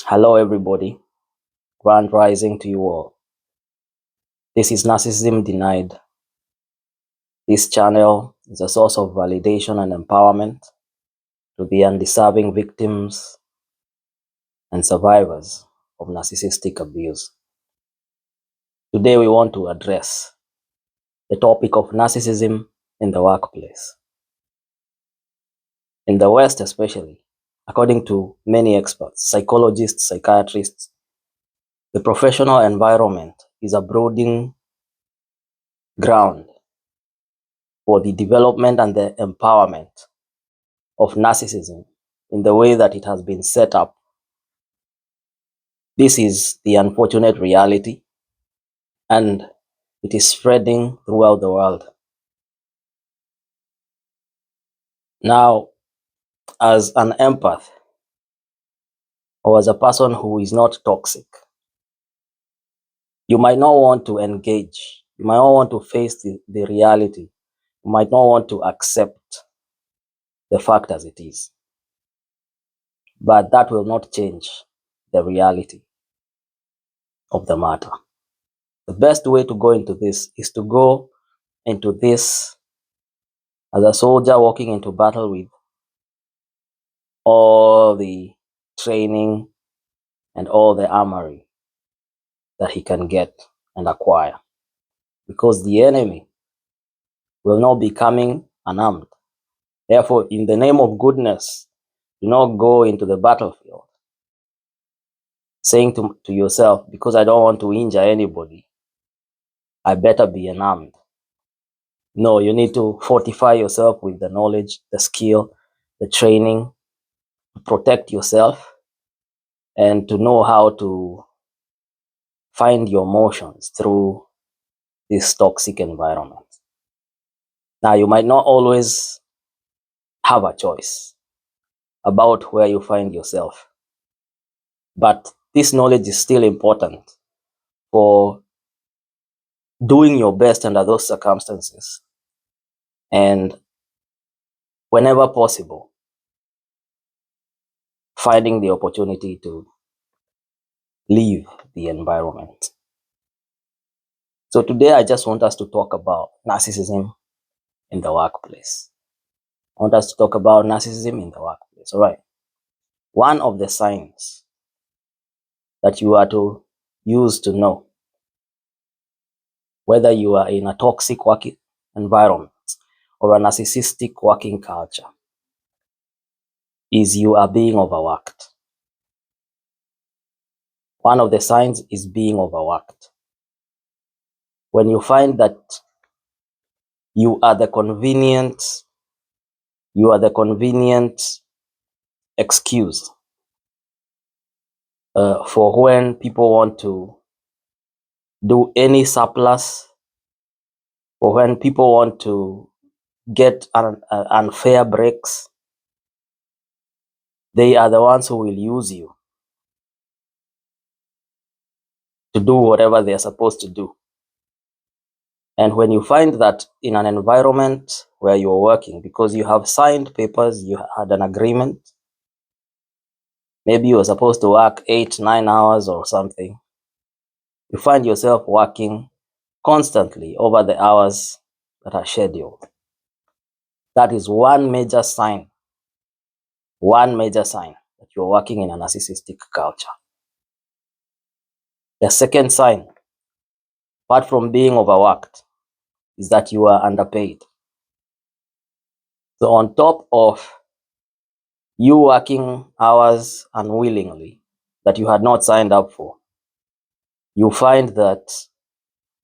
Hello, everybody. Grand rising to you all. This is Narcissism Denied. This channel is a source of validation and empowerment to the undeserving victims and survivors of narcissistic abuse. Today, we want to address the topic of narcissism in the workplace. In the West, especially, according to many experts, psychologists, psychiatrists, the professional environment is a brooding ground for the development and the empowerment of narcissism in the way that it has been set up. This is the unfortunate reality, and it is spreading throughout the world. Now, as an empath, or as a person who is not toxic, you might not want to engage. You might not want to face the reality. You might not want to accept the fact as it is. But that will not change the reality of the matter. The best way to go into this is to go into this as a soldier walking into battle with all the training and all the armory that he can get and acquire, because the enemy will not be coming unarmed. Therefore, in the name of goodness, do not go into the battlefield saying to yourself, because I don't want to injure anybody, I better be unarmed. No, you need to fortify yourself with the knowledge, the skill, the training to protect yourself and to know how to find your emotions through this toxic environment. Now, you might not always have a choice about where you find yourself, but this knowledge is still important for doing your best under those circumstances, and whenever possible, finding the opportunity to leave the environment. So today I just want us to talk about narcissism in the workplace. I want us to talk about narcissism in the workplace. All right. One of the signs that you are to use to know whether you are in a toxic working environment or a narcissistic working culture is you are being overworked. One of the signs is being overworked. When you find that you are the convenient excuse for when people want to do any surplus, or when people want to get unfair breaks, they are the ones who will use you to do whatever they are supposed to do. And when you find that in an environment where you're working, because you have signed papers, you had an agreement, maybe you were supposed to work 8-9 hours or something, you find yourself working constantly over the hours that are scheduled. That is one major sign that you're working in a narcissistic culture. The second sign, apart from being overworked, is that you are underpaid. So on top of you working hours unwillingly that you had not signed up for, you find that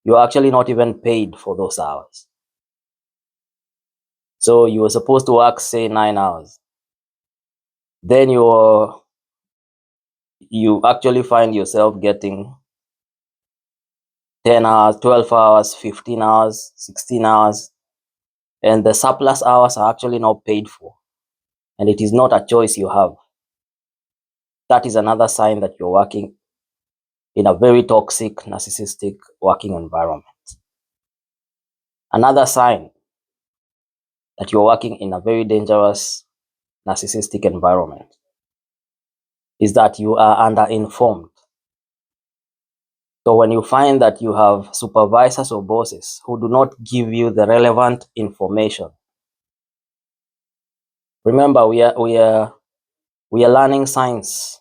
you're actually not even paid for those hours. So you were supposed to work, say, 9 hours. Then you actually find yourself getting 10 hours, 12 hours, 15 hours, 16 hours, and the surplus hours are actually not paid for. And it is not a choice you have. That is another sign that you're working in a very toxic, narcissistic working environment. Another sign that you're working in a very dangerous, narcissistic environment is that you are underinformed. So when you find that you have supervisors or bosses who do not give you the relevant information, remember we are learning science,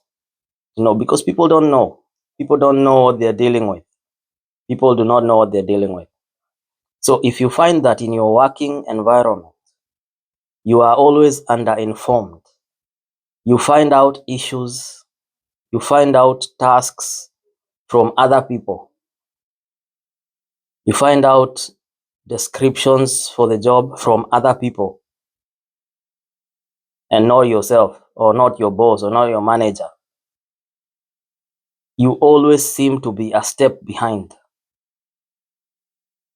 because people don't know. People don't know what they're dealing with. People do not know what they're dealing with. So if you find that in your working environment, you are always underinformed, you find out issues, you find out tasks from other people, you find out descriptions for the job from other people, and not yourself, or not your boss, or not your manager, you always seem to be a step behind.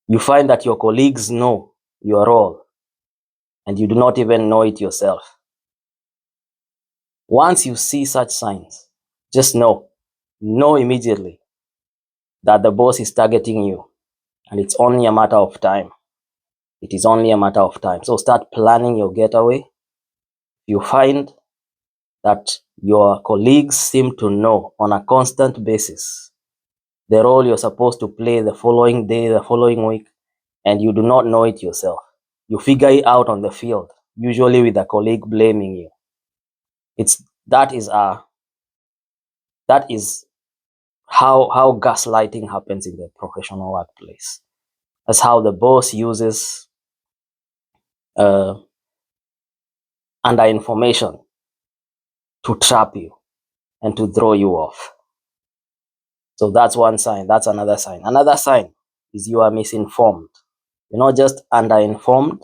You find that your colleagues know your role, and you do not even know it yourself. Once you see such signs, just know immediately that the boss is targeting you, and it's only a matter of time. It is only a matter of time. So start planning your getaway. You find that your colleagues seem to know on a constant basis the role you're supposed to play the following day, the following week, and you do not know it yourself. You figure it out on the field, usually with a colleague blaming you. That is how gaslighting happens in the professional workplace. That's how the boss uses under information to trap you and to throw you off. So that's one sign. That's another sign. Another sign is you are misinformed. You're not just underinformed,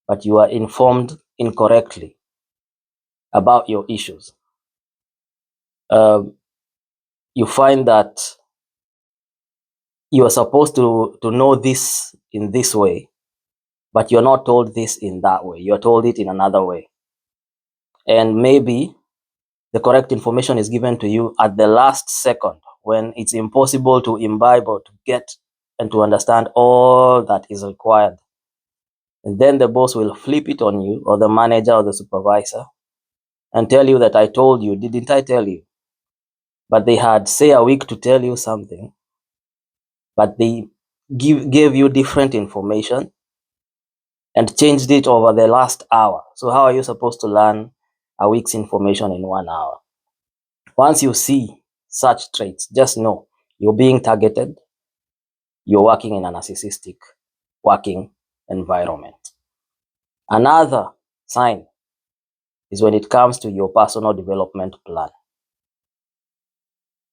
but you are informed incorrectly about your issues. You find that you are supposed to know this in this way, but you're not told this in that way. You're told it in another way. And maybe the correct information is given to you at the last second, when it's impossible to imbibe or to get and to understand all that is required. And then the boss will flip it on you, or the manager or the supervisor, and tell you that I told you, didn't I tell you? But they had, say, a week to tell you something, but they gave you different information and changed it over the last hour. So how are you supposed to learn a week's information in 1 hour? Once you see such traits, just know you're being targeted. You're working in a narcissistic working environment. Another sign is when it comes to your personal development plan,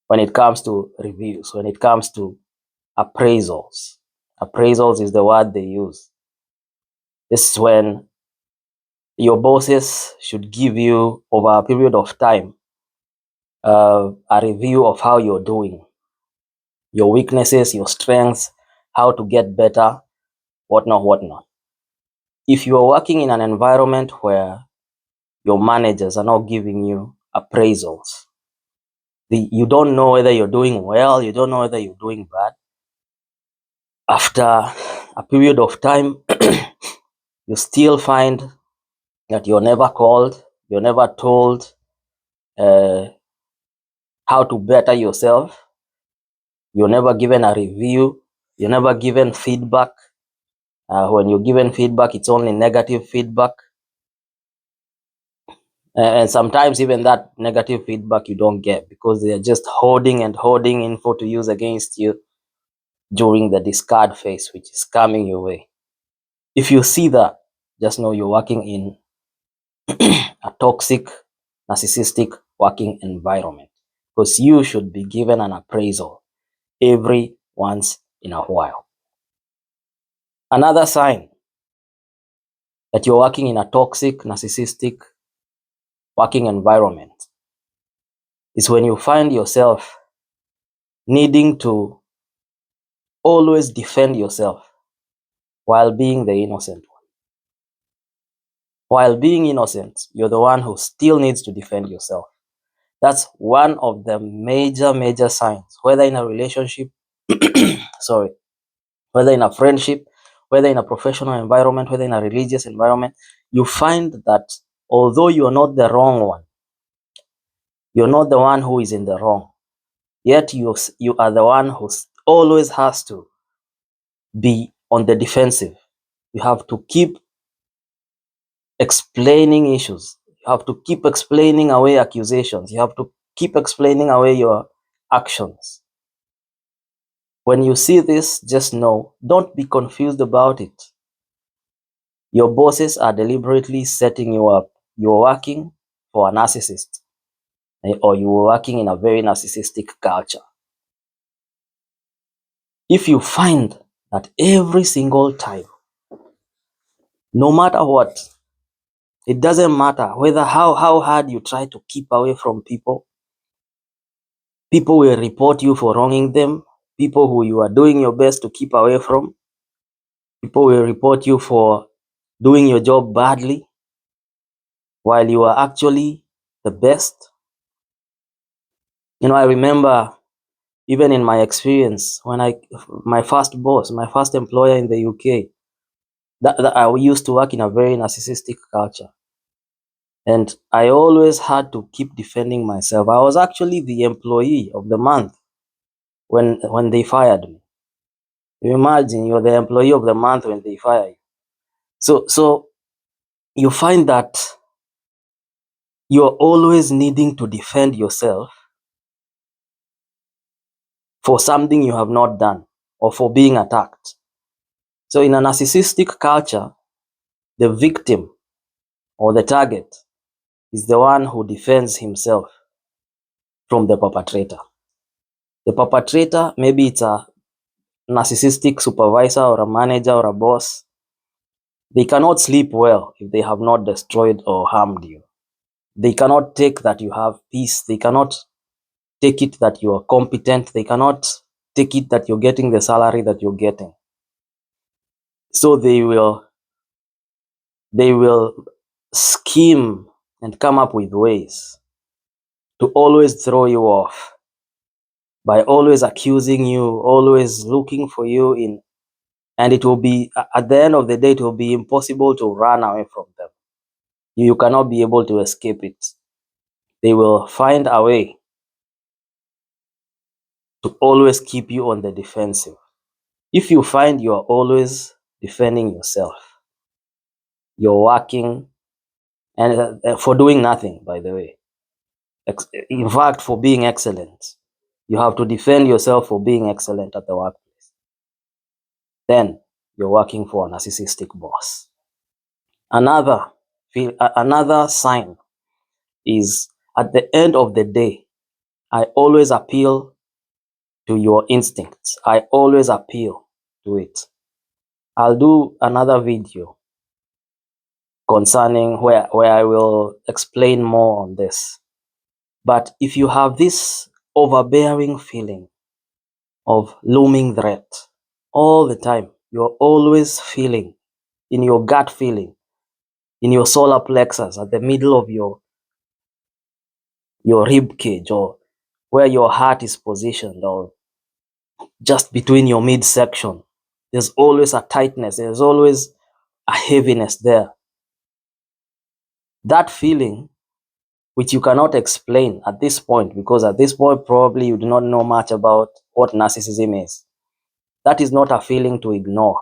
when it comes to reviews, when it comes to appraisals. Appraisals is the word they use. This is when your bosses should give you, over a period of time, a review of how you're doing, your weaknesses, your strengths, how to get better, whatnot. If you are working in an environment where your managers are not giving you appraisals, you don't know whether you're doing well, you don't know whether you're doing bad. After a period of time, you still find that you're never called, you're never told how to better yourself, you're never given a review, you're never given feedback. When you're given feedback, it's only negative feedback. And sometimes even that negative feedback you don't get, because they're just hoarding info to use against you during the discard phase, which is coming your way. If you see that, just know you're working in a toxic, narcissistic working environment, because you should be given an appraisal every once in a while. Another sign that you're working in a toxic, narcissistic working environment is when you find yourself needing to always defend yourself while being the innocent one. While being innocent, you're the one who still needs to defend yourself. That's one of the major signs, whether in a relationship, whether in a friendship, whether in a professional environment, whether in a religious environment. You find that although you are not the wrong one, You're not the one who is in the wrong. Yet you are the one who always has to be on the defensive. You have to keep explaining issues. You have to keep explaining away accusations. You have to keep explaining away your actions. When you see this, just know, don't be confused about it. Your bosses are deliberately setting you up. You're working for a narcissist, or you're working in a very narcissistic culture. If you find that every single time, no matter what, it doesn't matter whether how hard you try to keep away from people, people will report you for wronging them. People who you are doing your best to keep away from, people will report you for doing your job badly while you are actually the best. I remember even in my experience when my first boss, my first employer in the UK, that I used to work in a very narcissistic culture. And I always had to keep defending myself. I was actually the employee of the month when they fired me. You imagine you're the employee of the month when they fire you. So you find that you're always needing to defend yourself for something you have not done or for being attacked. So in a narcissistic culture, the victim or the target is the one who defends himself from the perpetrator. The perpetrator, maybe it's a narcissistic supervisor or a manager or a boss. They cannot sleep well if they have not destroyed or harmed you. They cannot take that you have peace. They cannot take it that you are competent. They cannot take it that you're getting the salary that you're getting. So they will scheme and come up with ways to always throw you off by always accusing you, always looking for you in, and it will be, at the end of the day, it will be impossible to run away from them. You cannot be able to escape it. They will find a way to always keep you on the defensive. If you find you are always defending yourself, you're working, and for doing nothing, by the way. In fact, for being excellent, you have to defend yourself for being excellent at the workplace. Then you're working for a narcissistic boss. Another sign is, at the end of the day, I always appeal to your instincts. I always appeal to it. I'll do another video concerning where I will explain more on this. But if you have this overbearing feeling of looming threat all the time, you're always feeling in your gut feeling, in your solar plexus, at the middle of your rib cage, or where your heart is positioned, or just between your midsection. There's always a tightness. There's always a heaviness there. That feeling, which you cannot explain at this point, because at this point probably you do not know much about what narcissism is. That is not a feeling to ignore.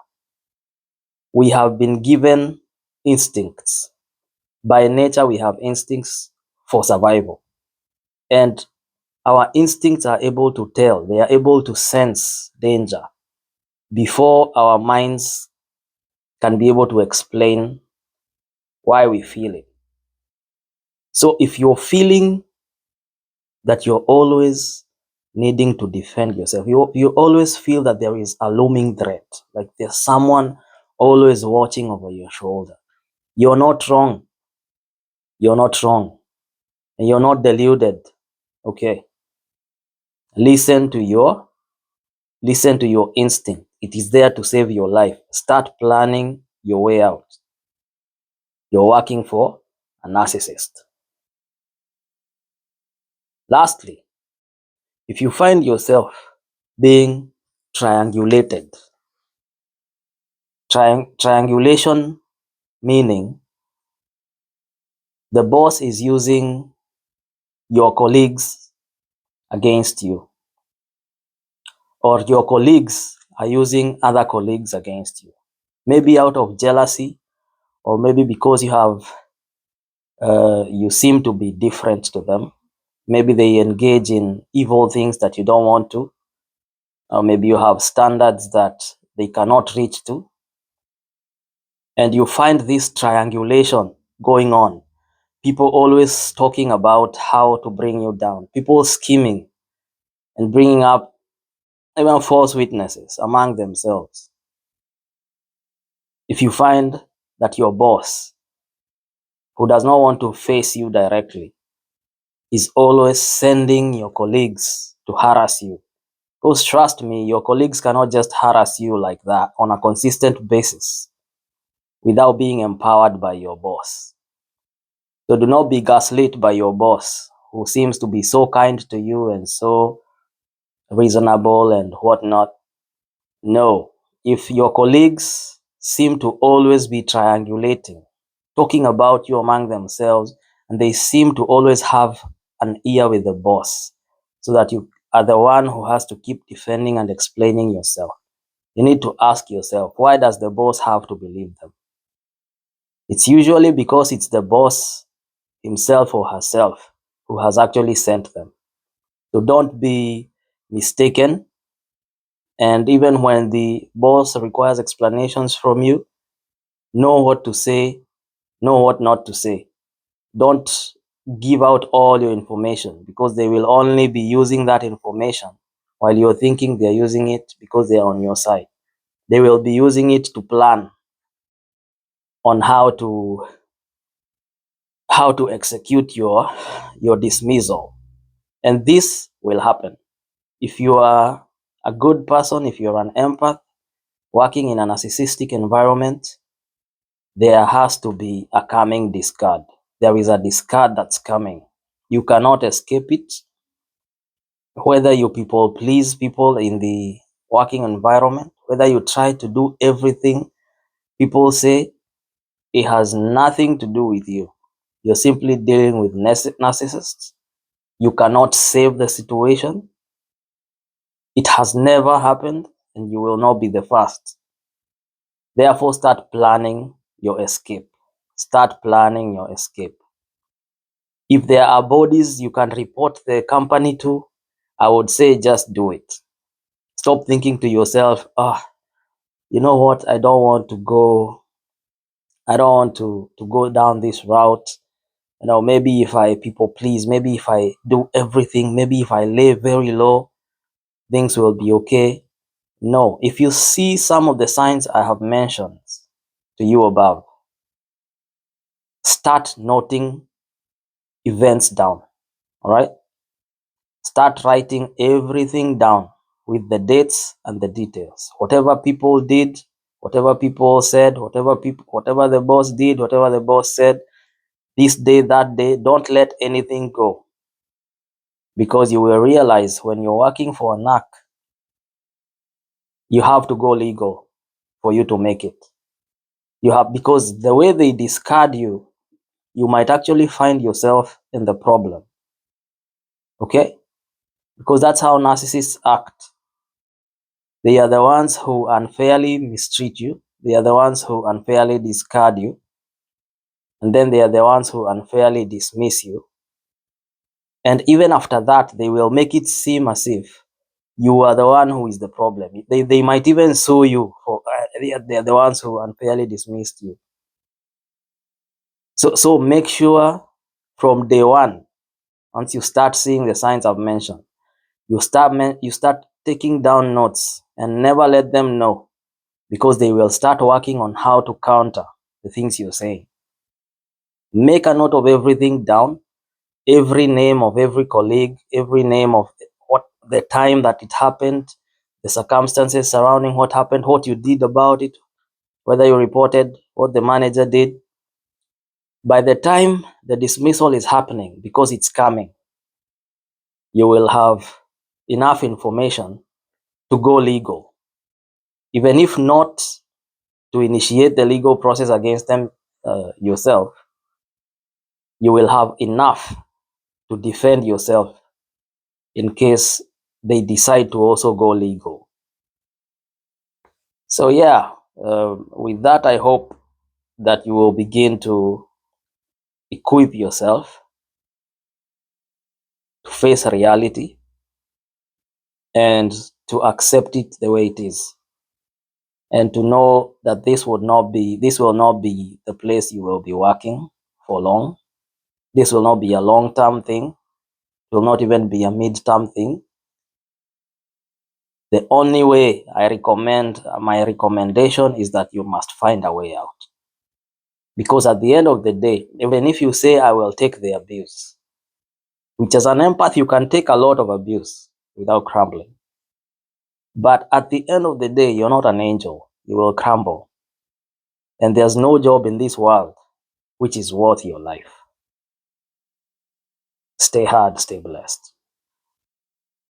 We have been given instincts. By nature, we have instincts for survival. And our instincts are able to tell, they are able to sense danger before our minds can be able to explain why we feel it. So if you're feeling that you're always needing to defend yourself, you always feel that there is a looming threat, like there's someone always watching over your shoulder, you're not wrong. You're not wrong. And you're not deluded. Okay. Listen to your instinct. It is there to save your life. Start planning your way out. You're working for a narcissist. Lastly, if you find yourself being triangulated, triangulation meaning the boss is using your colleagues against you, or your colleagues are using other colleagues against you. Maybe out of jealousy, or maybe because you seem to be different to them. Maybe they engage in evil things that you don't want to, or maybe you have standards that they cannot reach to, and you find this triangulation going on. People always talking about how to bring you down, people scheming and bringing up even false witnesses among themselves. If you find that your boss, who does not want to face you directly, is always sending your colleagues to harass you, because trust me, your colleagues cannot just harass you like that on a consistent basis without being empowered by your boss. So do not be gaslit by your boss, who seems to be so kind to you and so reasonable and whatnot. No, if your colleagues seem to always be triangulating, talking about you among themselves, and they seem to always have an ear with the boss, so that you are the one who has to keep defending and explaining yourself, you need to ask yourself, why does the boss have to believe them? It's usually because it's the boss himself or herself who has actually sent them. So don't be mistaken. And even when the boss requires explanations from you, know what to say, know what not to say. Don't give out all your information, because they will only be using that information while you're thinking they're using it because they're on your side. They will be using it to plan on how to execute your dismissal. And this will happen if you are a good person, if you're an empath working in a narcissistic environment. There has to be a coming discard. There is a discard that's coming. You cannot escape it. Whether you people please people in the working environment, whether you try to do everything people say, it has nothing to do with you. You're simply dealing with narcissists. You cannot save the situation. It has never happened, and you will not be the first. Therefore, start planning your escape. Start planning your escape. If there are bodies you can report the company to, I would say just do it. Stop thinking to yourself, you know what, I don't want to go down this route. Maybe if I people please, maybe if I do everything, maybe if I lay very low, things will be okay. No, if you see some of the signs I have mentioned to you above, start noting events down. All right? Start writing everything down with the dates and the details. Whatever people did, whatever people said, whatever the boss did, whatever the boss said, this day, that day, don't let anything go. Because you will realize when you're working for a narc, you have to go legal for you to make it. Because the way they discard you, you might actually find yourself in the problem. Okay? Because that's how narcissists act. They are the ones who unfairly mistreat you. They are the ones who unfairly discard you. And then they are the ones who unfairly dismiss you. And even after that, they will make it seem as if you are the one who is the problem. They might even sue you for they are the ones who unfairly dismissed you. So make sure from day one, once you start seeing the signs I've mentioned, you start taking down notes and never let them know, because they will start working on how to counter the things you're saying. Make a note of everything down, every name of every colleague, every name of what the time that it happened, the circumstances surrounding what happened, what you did about it, whether you reported, what the manager did. By the time the dismissal is happening, because it's coming, you will have enough information to go legal. Even if not to initiate the legal process against them yourself, you will have enough to defend yourself in case they decide to also go legal. So yeah, with that, I hope that you will begin to equip yourself to face reality and to accept it the way it is, and to know that this will not be the place you will be working for long. This will not be a long-term thing. It will not even be a mid-term thing. The only way my recommendation is that you must find a way out. Because at the end of the day, even if you say, I will take the abuse, which as an empath, you can take a lot of abuse without crumbling. But at the end of the day, you're not an angel. You will crumble. And there's no job in this world which is worth your life. Stay hard, stay blessed.